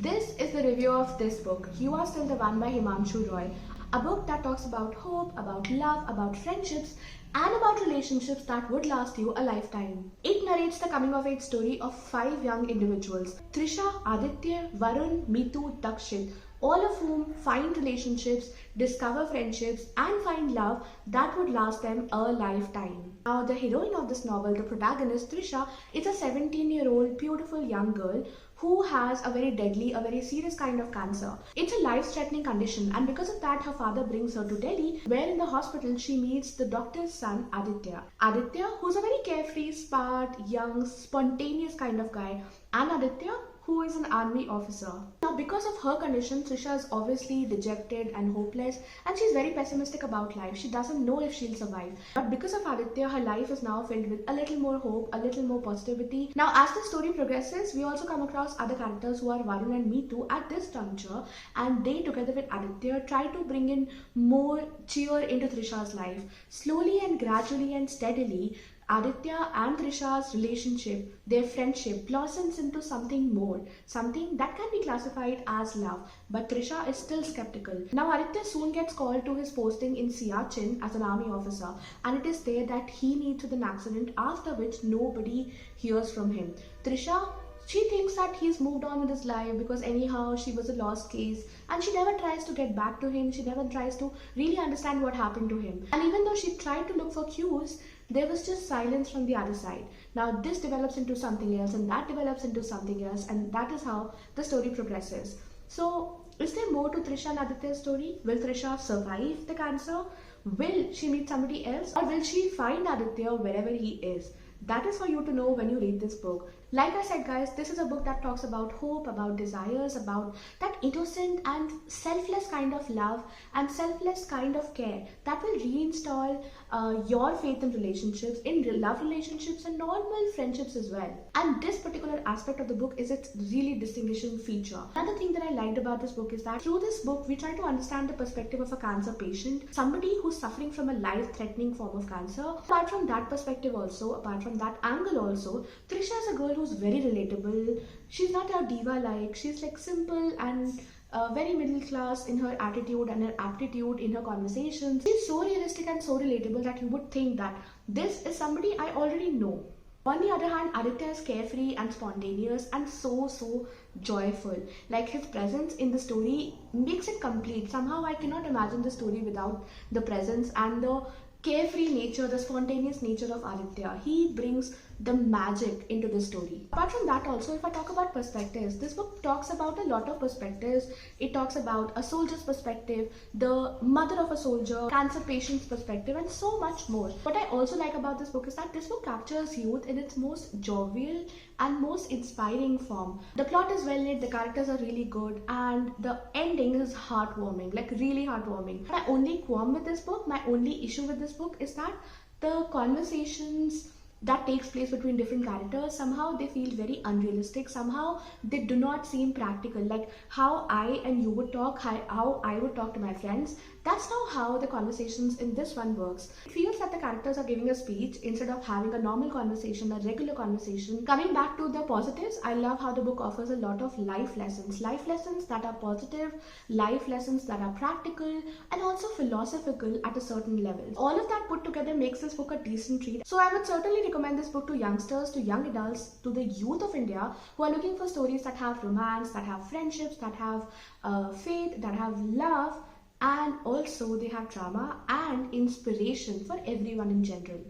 This is the review of this book, You Are Still the One by Himanshu Rai. A book that talks about hope, about love, about friendships, and about relationships that would last you a lifetime. It narrates the coming of age story of 5 young individuals, Trisha, Aditya, Varun, Meetu, Dakshit, all of whom find relationships, discover friendships, and find love that would last them a lifetime. Now, the heroine of this novel, the protagonist Trisha, is a 17-year-old beautiful young girl who has a very deadly, a very serious kind of cancer. It's a life-threatening condition, and because of that, her father brings her to Delhi, where in the hospital she meets the doctor's son, Aditya. Aditya, who's a very carefree, smart, young, spontaneous kind of guy, and Aditya, who is an army officer. Now, because of her condition, Trisha is obviously dejected and hopeless, and she's very pessimistic about life. She doesn't know if she'll survive. But because of Aditya, her life is now filled with a little more hope, a little more positivity. Now, as the story progresses, we also come across other characters who are Varun and Meetu at this juncture, and they, together with Aditya, try to bring in more cheer into Trisha's life. Slowly and gradually and steadily, Aditya and Trisha's relationship, their friendship, blossoms into something more, something that can be classified as love. But Trisha is still skeptical. Now, Aditya soon gets called to his posting in Siachen as an army officer, and it is there that he meets with an accident, after which nobody hears from him. Trisha, she thinks that he's moved on with his life because anyhow she was a lost case, and she never tries to get back to him. She never tries to really understand what happened to him. And even though she tried to look for cues, there was just silence from the other side. Now this develops into something else, and that develops into something else, and that is how the story progresses. So, is there more to Trisha and Aditya's story? Will Trisha survive the cancer? Will she meet somebody else? Or will she find Aditya wherever he is? That is for you to know when you read this book. Like I said, guys, this is a book that talks about hope, about desires, about that innocent and selfless kind of love and selfless kind of care that will reinstall your faith in relationships, in love relationships and normal friendships as well. And this particular aspect of the book is its really distinguishing feature. Another thing that I liked about this book is that through this book, we try to understand the perspective of a cancer patient, somebody who's suffering from a life-threatening form of cancer. Apart from that perspective also, apart from that angle also, Trisha is a girl who's very relatable. She's not a diva-like. She's like simple and very middle class in her attitude and her aptitude in her conversations. She's so realistic and so relatable that you would think that this is somebody I already know. On the other hand, Aditya is carefree and spontaneous and so joyful. Like, his presence in the story makes it complete. Somehow I cannot imagine the story without the presence and the carefree nature, the spontaneous nature of Aditya. He brings the magic into the story. Apart from that also, if I talk about perspectives, this book talks about a lot of perspectives. It talks about a soldier's perspective, the mother of a soldier, cancer patient's perspective, and so much more. What I also like about this book is that this book captures youth in its most jovial and most inspiring form. The plot is well knit, the characters are really good, and the ending is heartwarming, like really heartwarming. My only qualm with this book, my only issue with this book is that the conversations that takes place between different characters, somehow they feel very unrealistic. Somehow they do not seem practical. Like how I and you would talk, how I would talk to my friends, that's not how the conversations in this one works. It feels that the characters are giving a speech instead of having a normal conversation, a regular conversation. Coming back to the positives, I love how the book offers a lot of life lessons that are positive, life lessons that are practical and also philosophical at a certain level. All of that put together makes this book a decent read. So I would certainly recommend this book to youngsters, to young adults, to the youth of India who are looking for stories that have romance, that have friendships, that have faith, that have love, and also they have drama and inspiration for everyone in general.